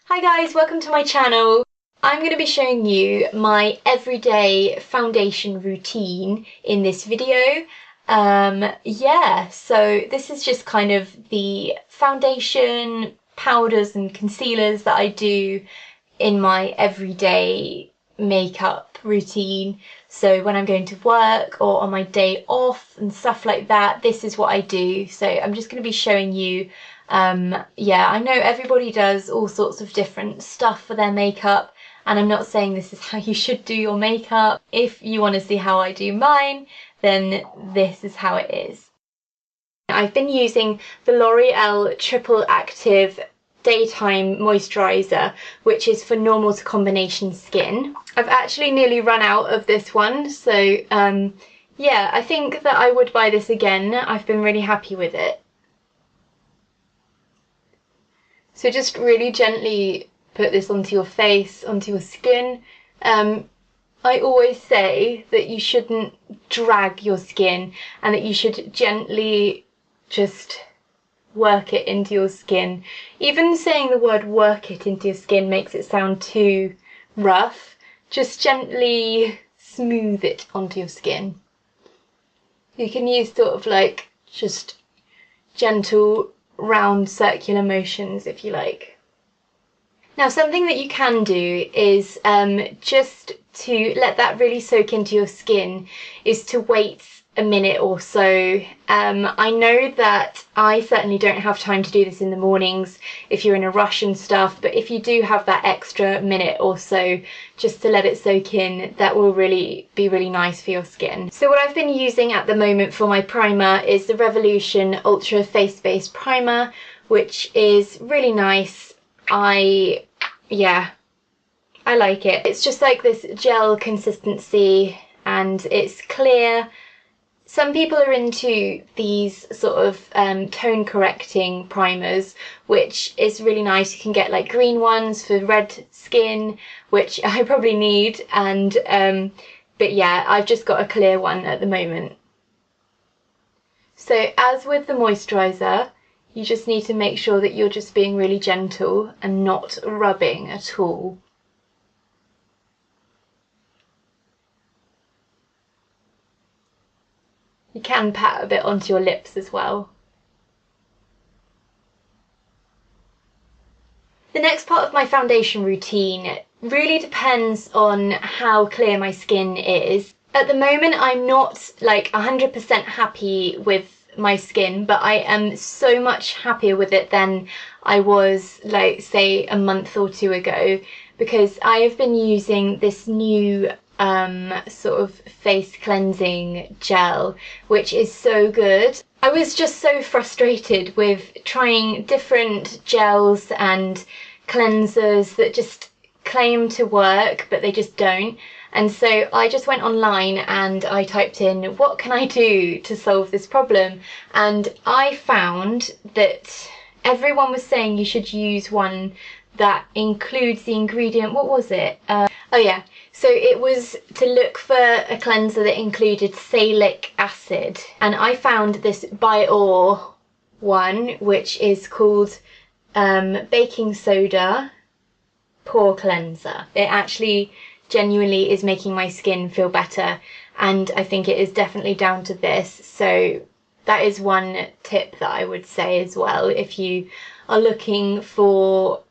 Hi guys, welcome to my channel. I'm going to be showing you my everyday foundation routine in this video. So this is just kind of the foundation, powders and concealers that I do in my everyday makeup routine. So when I'm going to work or on my day off and stuff like that, this is what I do. So I'm just going to be showing you I know everybody does all sorts of different stuff for their makeup, and I'm not saying this is how you should do your makeup. If you want to see how I do mine, then this is how it is. I've been using the L'Oreal Triple Active Daytime Moisturizer, which is for normal to combination skin. I've actually nearly run out of this one, so I think that I would buy this again. I've been really happy with it. So just really gently put this onto your face, onto your skin. I always say that you shouldn't drag your skin and that you should gently just work it into your skin. Even saying the word work it into your skin makes it sound too rough. Just gently smooth it onto your skin. You can use sort of like just gentle round circular motions if you like. Now something that you can do is just to let that really soak into your skin is to wait a minute or so. I know that I certainly don't have time to do this in the mornings if you're in a rush and stuff, but if you do have that extra minute or so just to let it soak in, that will really be really nice for your skin. So what I've been using at the moment for my primer is the Revolution Ultra Face Base Primer, which is really nice. I like it. It's just like this gel consistency and it's clear. Some people are into these sort of tone correcting primers, which is really nice. You can get like green ones for red skin, which I probably need, and but yeah, I've just got a clear one at the moment. So as with the moisturizer, you just need to make sure that you're just being really gentle and not rubbing at all. You can pat a bit onto your lips as well. The next part of my foundation routine really depends on how clear my skin is. At the moment, I'm not like 100% happy with my skin, but I am so much happier with it than I was, like, say, a month or two ago, because I have been using this new sort of face cleansing gel, which is so good. I was just so frustrated with trying different gels and cleansers that just claim to work but they just don't, and so I just went online and I typed in what can I do to solve this problem, and I found that everyone was saying you should use one that includes the ingredient, what was it? So it was to look for a cleanser that included salicylic acid, and I found this Biore one, which is called baking soda pore cleanser. It actually genuinely is making my skin feel better, and I think it is definitely down to this. So that is one tip that I would say as well, if you are looking for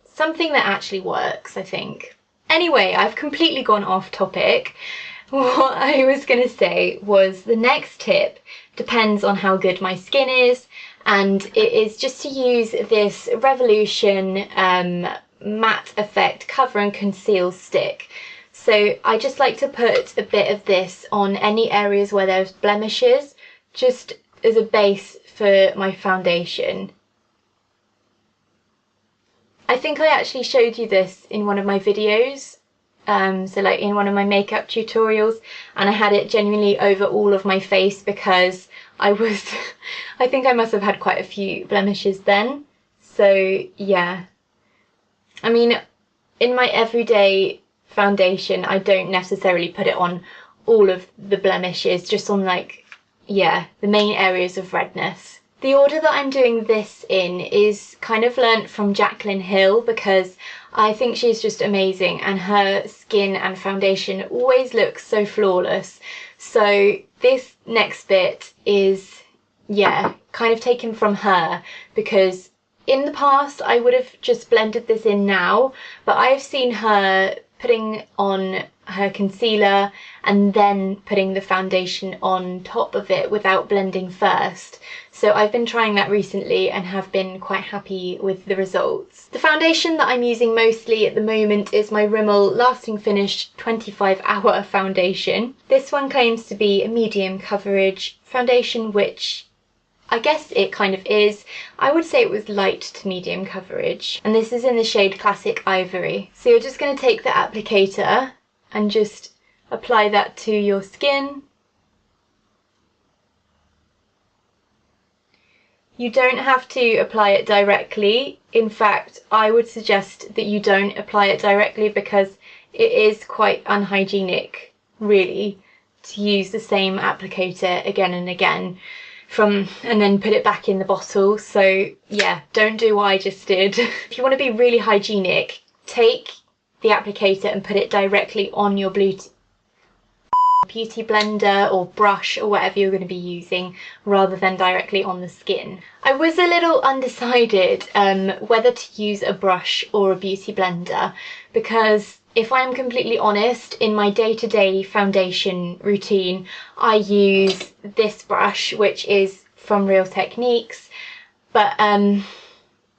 something that actually works, I think. Anyway, I've completely gone off topic. What I was going to say was the next tip depends on how good my skin is, and it is just to use this Revolution Matte Effect Cover and Conceal Stick. So I just like to put a bit of this on any areas where there's blemishes, just as a base for my foundation. I think I actually showed you this in one of my videos, so like in one of my makeup tutorials, and I had it genuinely over all of my face because I think I must have had quite a few blemishes then. So yeah, I mean, in my everyday foundation I don't necessarily put it on all of the blemishes, just on like, yeah, the main areas of redness. The order that I'm doing this in is kind of learnt from Jaclyn Hill because I think she's just amazing and her skin and foundation always looks so flawless. So this next bit is, yeah, kind of taken from her because in the past I would have just blended this in now, but I've seen her putting on her concealer and then putting the foundation on top of it without blending first. So I've been trying that recently and have been quite happy with the results. The foundation that I'm using mostly at the moment is my Rimmel Lasting Finish 25-hour foundation. This one claims to be a medium coverage foundation, which I guess it kind of is. I would say it was light to medium coverage. And this is in the shade Classic Ivory. So you're just going to take the applicator and just apply that to your skin. You don't have to apply it directly. In fact, I would suggest that you don't apply it directly because it is quite unhygienic, really, to use the same applicator again and again and then put it back in the bottle. So yeah, don't do what I just did. If you want to be really hygienic, take the applicator and put it directly on your beauty blender or brush or whatever you're going to be using rather than directly on the skin. I was a little undecided whether to use a brush or a beauty blender because if I'm completely honest, in my day-to-day foundation routine, I use this brush, which is from Real Techniques, but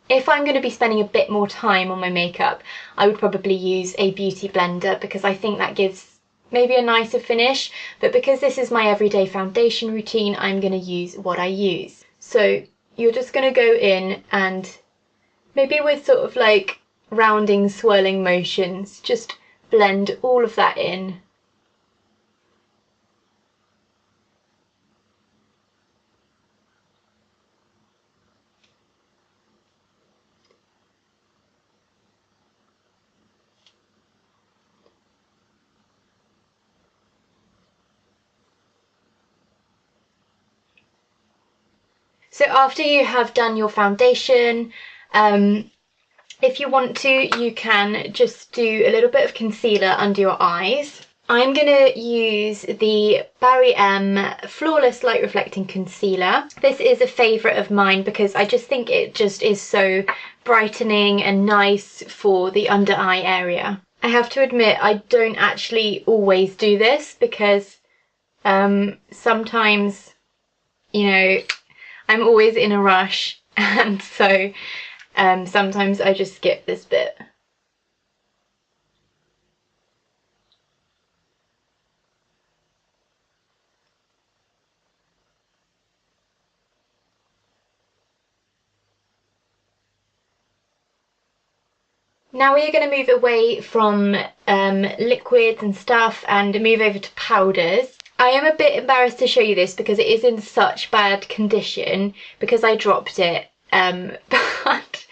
if I'm going to be spending a bit more time on my makeup, I would probably use a beauty blender because I think that gives maybe a nicer finish, but because this is my everyday foundation routine, I'm going to use what I use. So you're just going to go in and maybe with sort of like rounding, swirling motions, just blend all of that in. So after you have done your foundation, if you want to, you can just do a little bit of concealer under your eyes. I'm going to use the Barry M Flawless Light Reflecting Concealer. This is a favourite of mine because I just think it just is so brightening and nice for the under eye area. I have to admit I don't actually always do this because sometimes, you know, I'm always in a rush and so sometimes I just skip this bit. Now we are going to move away from liquids and stuff and move over to powders. I am a bit embarrassed to show you this because it is in such bad condition because I dropped it, but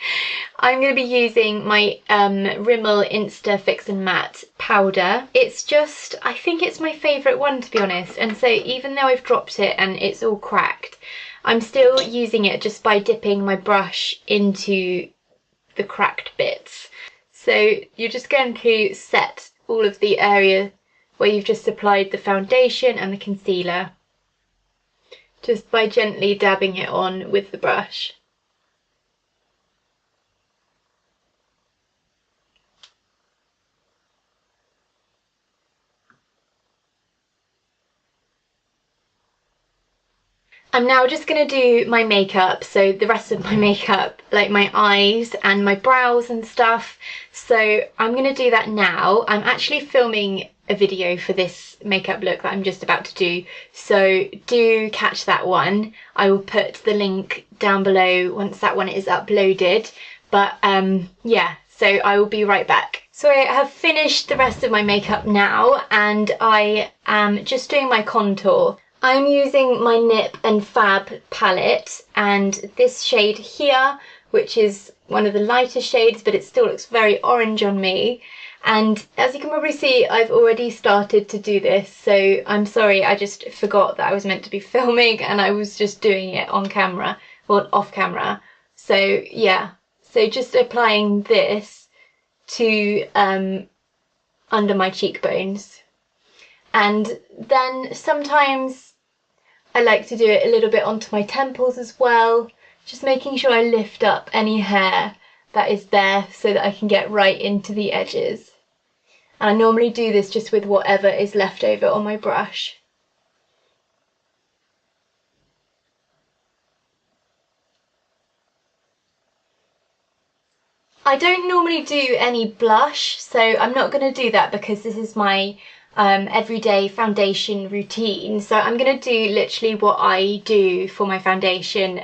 I'm going to be using my Rimmel Insta Fix and Matte powder. It's just, I think it's my favourite one to be honest, and so even though I've dropped it and it's all cracked, I'm still using it just by dipping my brush into the cracked bits. So you're just going to set all of the area where you've just applied the foundation and the concealer just by gently dabbing it on with the brush. I'm now just going to do my makeup, so the rest of my makeup, like my eyes and my brows and stuff. So I'm going to do that now. I'm actually filming a video for this makeup look that I'm just about to do, so do catch that one. I will put the link down below once that one is uploaded. But yeah, so I will be right back. So I have finished the rest of my makeup now and I am just doing my contour. I'm using my Nip and Fab palette and this shade here, which is one of the lighter shades, but it still looks very orange on me. And as you can probably see, I've already started to do this, so I'm sorry, I just forgot that I was meant to be filming and I was just doing it on camera. well, off camera. So yeah, so just applying this to under my cheekbones. And then sometimes I like to do it a little bit onto my temples as well, just making sure I lift up any hair that is there so that I can get right into the edges. And I normally do this just with whatever is left over on my brush. I don't normally do any blush, so I'm not going to do that because this is my everyday foundation routine. So I'm going to do literally what I do for my foundation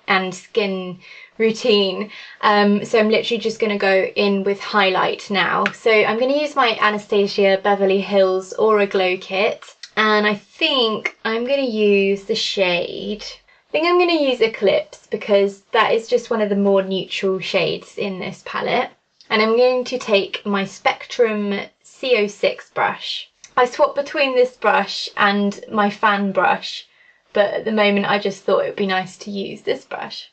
and skin routine. So I'm literally just going to go in with highlight now. So I'm going to use my Anastasia Beverly Hills Aura Glow Kit, and I think I'm going to use the shade, I think I'm going to use Eclipse because that is just one of the more neutral shades in this palette. And I'm going to take my Spectrum CO6 brush. I swap between this brush and my fan brush, but at the moment I just thought it would be nice to use this brush.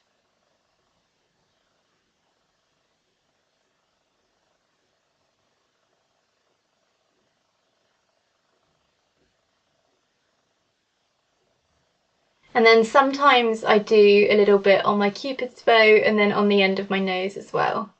And then sometimes I do a little bit on my Cupid's bow and then on the end of my nose as well.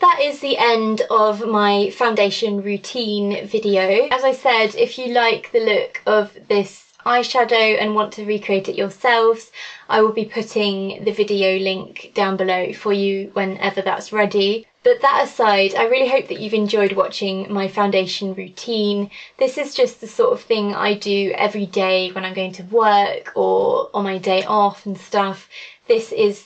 That is the end of my foundation routine video. As I said, if you like the look of this eyeshadow and want to recreate it yourselves, I will be putting the video link down below for you whenever that's ready. But that aside, I really hope that you've enjoyed watching my foundation routine. This is just the sort of thing I do every day when I'm going to work or on my day off and stuff. This is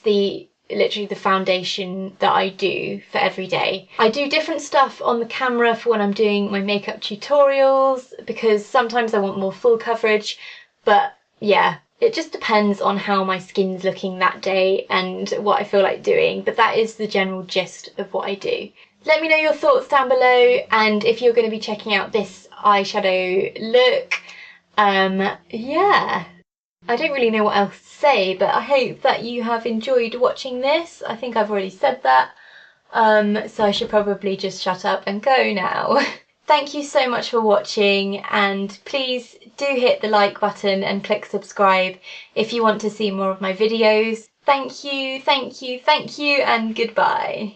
literally the foundation that I do for every day. I do different stuff on the camera for when I'm doing my makeup tutorials because sometimes I want more full coverage, but yeah, it just depends on how my skin's looking that day and what I feel like doing, but that is the general gist of what I do. Let me know your thoughts down below, and if you're going to be checking out this eyeshadow look, yeah. I don't really know what else to say, but I hope that you have enjoyed watching this. I think I've already said that, so I should probably just shut up and go now. Thank you so much for watching, and please do hit the like button and click subscribe if you want to see more of my videos. Thank you, thank you, thank you, and goodbye.